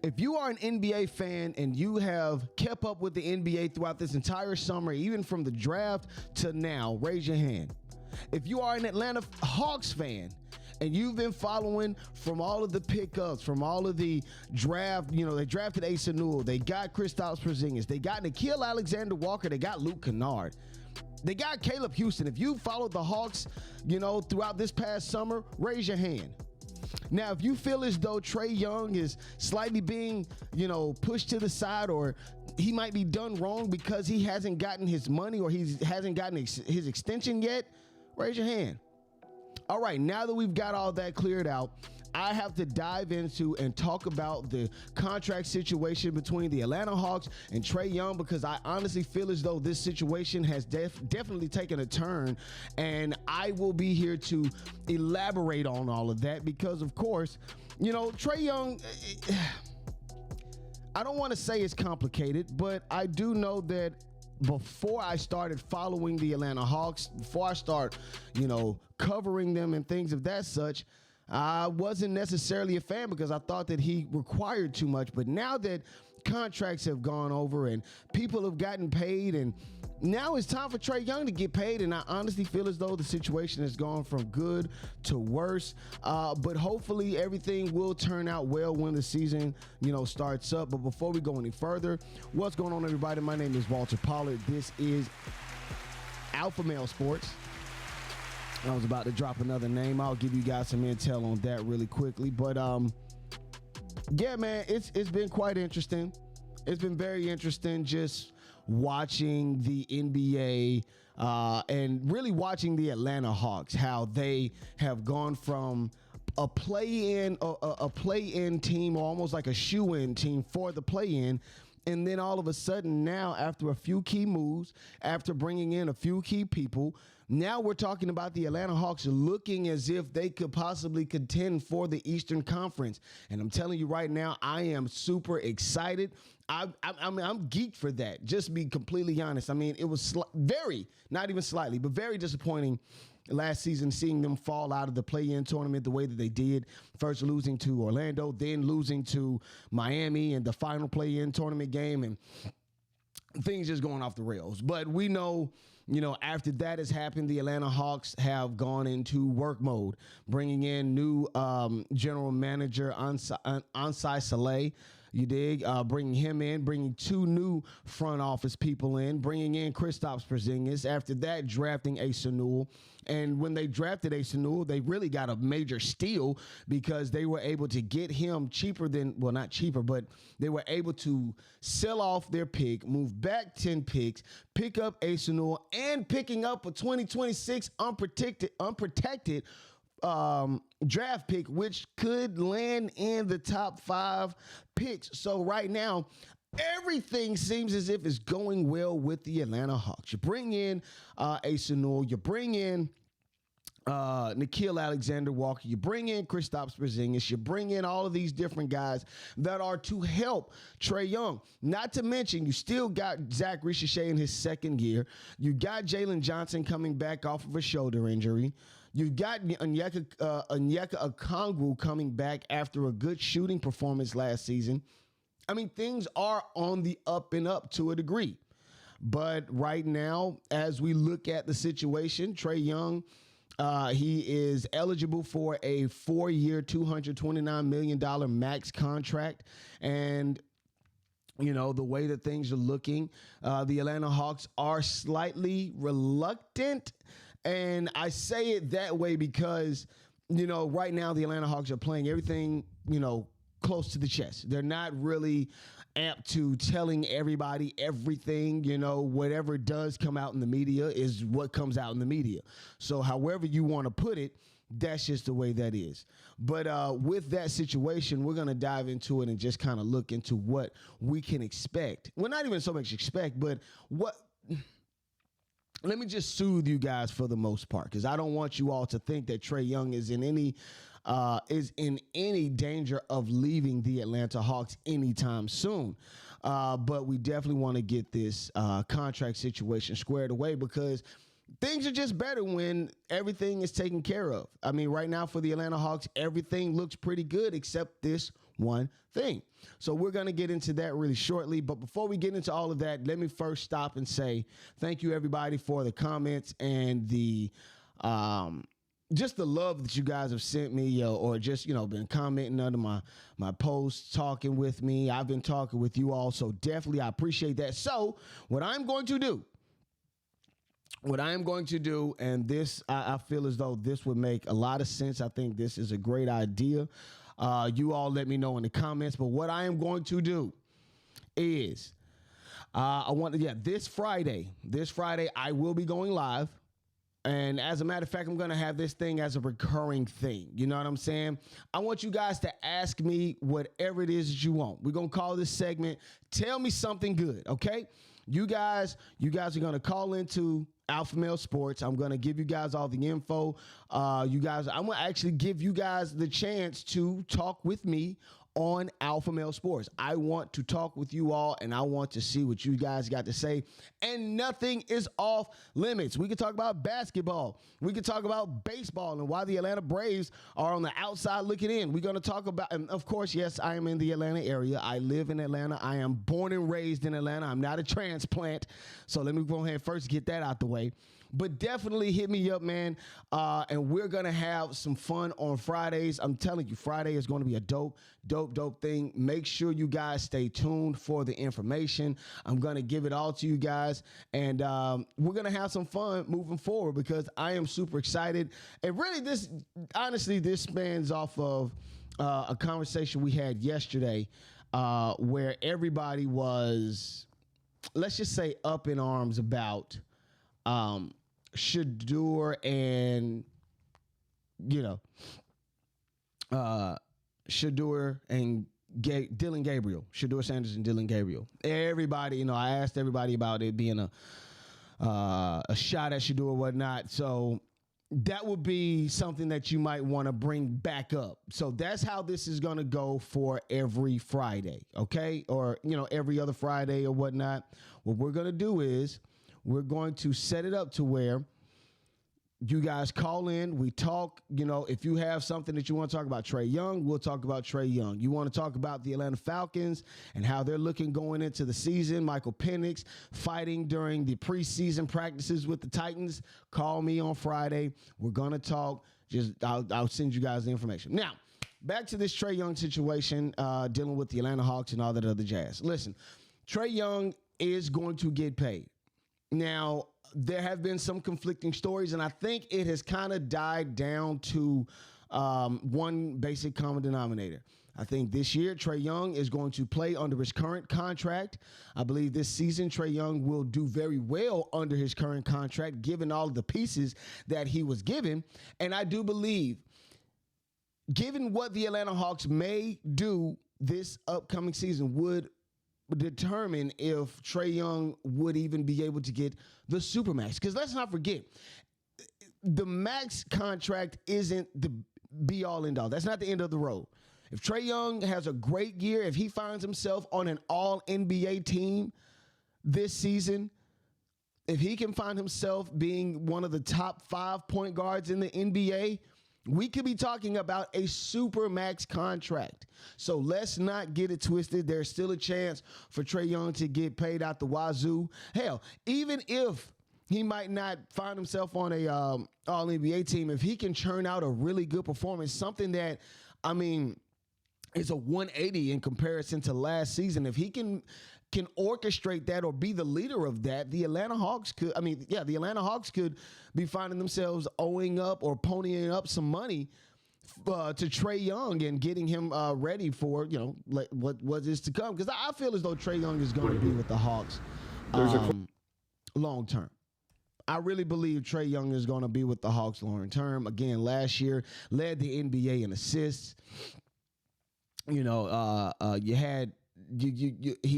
If you are an NBA fan and you have kept up with the NBA throughout this entire summer, even from the draft to now, raise your hand. If you are an Atlanta Hawks fan and you've been following from all of the pickups, from all of the draft, they drafted Asa Newell, they got Kristaps Porzingis, they got Nickeil Alexander-Walker, they got Luke Kennard, they got Caleb Houston. If you followed the Hawks, throughout this past summer, raise your hand. Now, if you feel as though Trae Young is slightly being, pushed to the side, or he might be done wrong because he hasn't gotten his money or he hasn't gotten his extension yet, raise your hand. All right, now that we've got all that cleared out, I have to dive into and talk about the contract situation between the Atlanta Hawks and Trae Young, because I honestly feel as though this situation has definitely taken a turn, and I will be here to elaborate on all of that because, of course, Trae Young, I don't want to say it's complicated, but I do know that before I started following the Atlanta Hawks, before I start, covering them and things of that such, I wasn't necessarily a fan because I thought that he required too much. But now that contracts have gone over and people have gotten paid, and now it's time for Trae Young to get paid, and I honestly feel as though the situation has gone from good to worse. But hopefully everything will turn out well when the season, starts up. But before we go any further, what's going on, everybody? My name is Walter Pollard. This is AlphaMale Sports. I was about to drop another name. I'll give you guys some intel on that really quickly. But yeah, man, it's been quite interesting. It's been very interesting just watching the NBA and really watching the Atlanta Hawks, how they have gone from a play-in team, or almost like a shoe-in team for the play-in. And then all of a sudden now, after a few key moves, after bringing in a few key people, now we're talking about the Atlanta Hawks looking as if they could possibly contend for the Eastern Conference. And I'm telling you right now, I am super excited. I'm geeked for that. Just to be completely honest. I mean, it was not even slightly, but very disappointing last season, seeing them fall out of the play-in tournament the way that they did, first losing to Orlando, then losing to Miami in the final play-in tournament game, and things just going off the rails. But we know, after that has happened, the Atlanta Hawks have gone into work mode, bringing in new general manager Ansai Saleh. You dig? Bringing him in, bringing two new front office people in, bringing in Kristaps Porzingis. After that, drafting Asa Newell. And when they drafted Asa Newell, they really got a major steal because they were able to get him cheaper than, well, not cheaper, but they were able to sell off their pick, move back 10 picks, pick up Asa Newell, and picking up a 2026 unprotected draft pick, which could land in the top 5 picks. So right now, everything seems as if it's going well with the Atlanta Hawks. You bring in Asa Newell, you bring in Nickeil Alexander-Walker, you bring in Kristaps Porzingis, you bring in all of these different guys that are to help Trae Young. Not to mention, you still got Zach Ricochet in his second year. You got Jalen Johnson coming back off of a shoulder injury. You've got Onyeka Okongwu coming back after a good shooting performance last season. I mean, things are on the up and up to a degree. But right now, as we look at the situation, Trae Young, he is eligible for a 4-year, $229 million max contract. And the way that things are looking, the Atlanta Hawks are slightly reluctant. And I say it that way because, right now the Atlanta Hawks are playing everything, close to the chest. They're not really apt to telling everybody everything. Whatever does come out in the media is what comes out in the media. So however you want to put it, that's just the way that is. But with that situation, we're going to dive into it and just kind of look into what we can expect. Well, not even so much expect, but let me just soothe you guys for the most part, because I don't want you all to think that Trae Young is in any danger of leaving the Atlanta Hawks anytime soon. But we definitely want to get this contract situation squared away, because things are just better when everything is taken care of. I mean, right now for the Atlanta Hawks, everything looks pretty good except this one thing. So we're going to get into that really shortly. But before we get into all of that, let me first stop and say thank you, everybody, for the comments and the just the love that you guys have sent me, or just, been commenting under my posts, talking with me. I've been talking with you all, so definitely I appreciate that. So what I'm going to do, and this, I feel as though this would make a lot of sense. I think this is a great idea. You all let me know in the comments, but what I am going to do is this Friday I will be going live. And as a matter of fact, I'm going to have this thing as a recurring thing. You know what I'm saying? I want you guys to ask me whatever it is that you want. We're going to call this segment, Tell Me Something Good, okay? You guys are going to call into AlphaMale Sports. I'm going to give you guys all the info. I'm going to actually give you guys the chance to talk with me on AlphaMale Sports. I want to talk with you all, and I want to see what you guys got to say. And nothing is off limits. We can talk about basketball. We can talk about baseball and why the Atlanta Braves are on the outside looking in. We're going to talk about, and of course, yes, I am in the Atlanta area. I live in Atlanta. I am born and raised in Atlanta. I'm not a transplant. So let me go ahead and first get that out the way. But definitely hit me up, man, and we're going to have some fun on Fridays. I'm telling you, Friday is going to be a dope thing. Make sure you guys stay tuned for the information. I'm going to give it all to you guys, and we're going to have some fun moving forward because I am super excited. And really, this spans off of a conversation we had yesterday where everybody was, let's just say, up in arms about Shedeur and Shedeur and Dylan Gabriel, Shedeur Sanders and Dylan Gabriel. Everybody, I asked everybody about it being a shot at Shedeur or whatnot. So that would be something that you might want to bring back up. So that's how this is going to go for every Friday, okay? Or, every other Friday or whatnot. What we're going to do is we're going to set it up to where you guys call in, we talk. If you have something that you want to talk about Trae Young, we'll talk about Trae Young. You want to talk about the Atlanta Falcons and how they're looking going into the season, Michael Penix fighting during the preseason practices with the Titans, call me on Friday. We're going to talk. I'll send you guys the information. Now, back to this Trae Young situation, dealing with the Atlanta Hawks and all that other jazz. Listen, Trae Young is going to get paid. Now, there have been some conflicting stories, and I think it has kind of died down to one basic common denominator. I think this year Trae Young is going to play under his current contract. I believe this season Trae Young will do very well under his current contract, given all of the pieces that he was given. And I do believe, given what the Atlanta Hawks may do this upcoming season, would determine if Trae Young would even be able to get the Supermax. Because let's not forget, the max contract isn't the be-all, end-all. That's not the end of the road. If Trae Young has a great year, if he finds himself on an all-NBA team this season, if he can find himself being one of the top 5 point guards in the NBA, we could be talking about a super max contract. So let's not get it twisted. There's still a chance for Trae Young to get paid out the wazoo. Hell, even if he might not find himself on a all-NBA team, if he can churn out a really good performance, something that, is a 180 in comparison to last season, if he can orchestrate that or be the leader of that, the Atlanta Hawks could be finding themselves owing up or ponying up some money to Trae Young and getting him ready for, what is to come. Because I feel as though Trae Young is going to be with the Hawks long term. I really believe Trae Young is going to be with the Hawks long term. Again, last year led the NBA in assists. He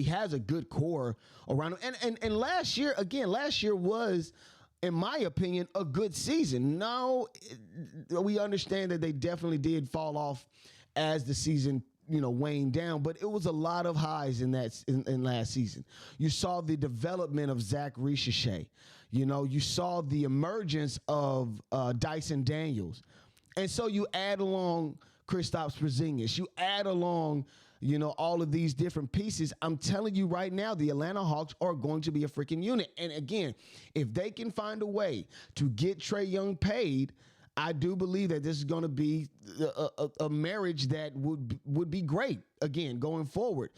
has a good core around him. And last year was, in my opinion, a good season. Now, we understand that they definitely did fall off as the season, waned down, but it was a lot of highs in last season. You saw the development of Zach Ricochet. You saw the emergence of Dyson Daniels. And so you add along Kristaps Porzingis. You add along, all of these different pieces. I'm telling you right now, the Atlanta Hawks are going to be a freaking unit. And again, if they can find a way to get Trae Young paid, I do believe that this is going to be a marriage that would be great, again, going forward,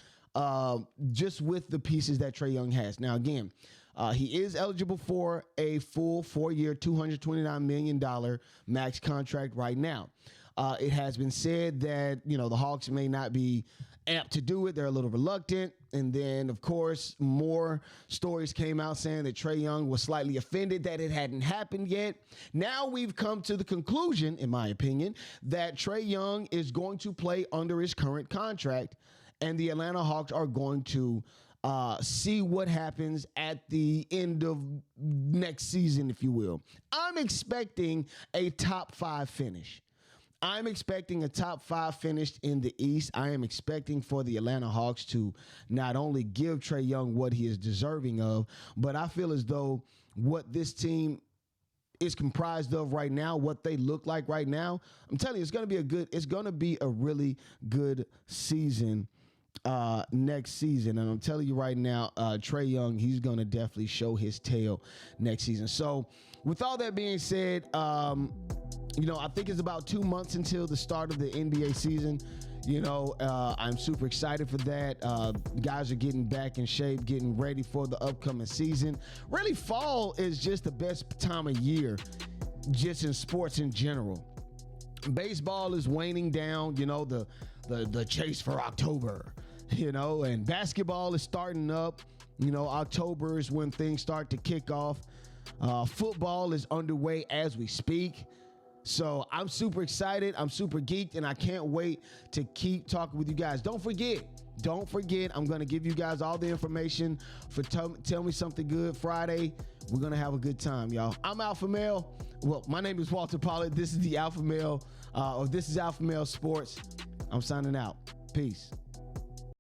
just with the pieces that Trae Young has. Now, again, he is eligible for a full 4-year, $229 million max contract right now. It has been said that, the Hawks may not be amped to do it. They're a little reluctant. And then, of course, more stories came out saying that Trae Young was slightly offended that it hadn't happened yet. Now we've come to the conclusion, in my opinion, that Trae Young is going to play under his current contract, and the Atlanta Hawks are going to see what happens at the end of next season, if you will. I'm expecting a top 5 finish. I'm expecting a top 5 finish in the East. I am expecting for the Atlanta Hawks to not only give Trae Young what he is deserving of, but I feel as though what this team is comprised of right now, what they look like right now, I'm telling you, it's going to be a really good season next season. And I'm telling you right now, Trae Young, he's going to definitely show his tail next season. So with all that being said, I think it's about 2 months until the start of the NBA season. I'm super excited for that. Guys are getting back in shape, getting ready for the upcoming season. Really, fall is just the best time of year, just in sports in general. Baseball is waning down, the chase for October, and basketball is starting up. October is when things start to kick off. Football is underway as we speak. So I'm super excited. I'm super geeked, and I can't wait to keep talking with you guys. Don't forget, I'm going to give you guys all the information for Tell Me Something Good Friday. We're going to have a good time, y'all. I'm AlphaMale. Well, my name is Walter Pollard. This is the AlphaMale, this is AlphaMale Sports. I'm signing out. Peace.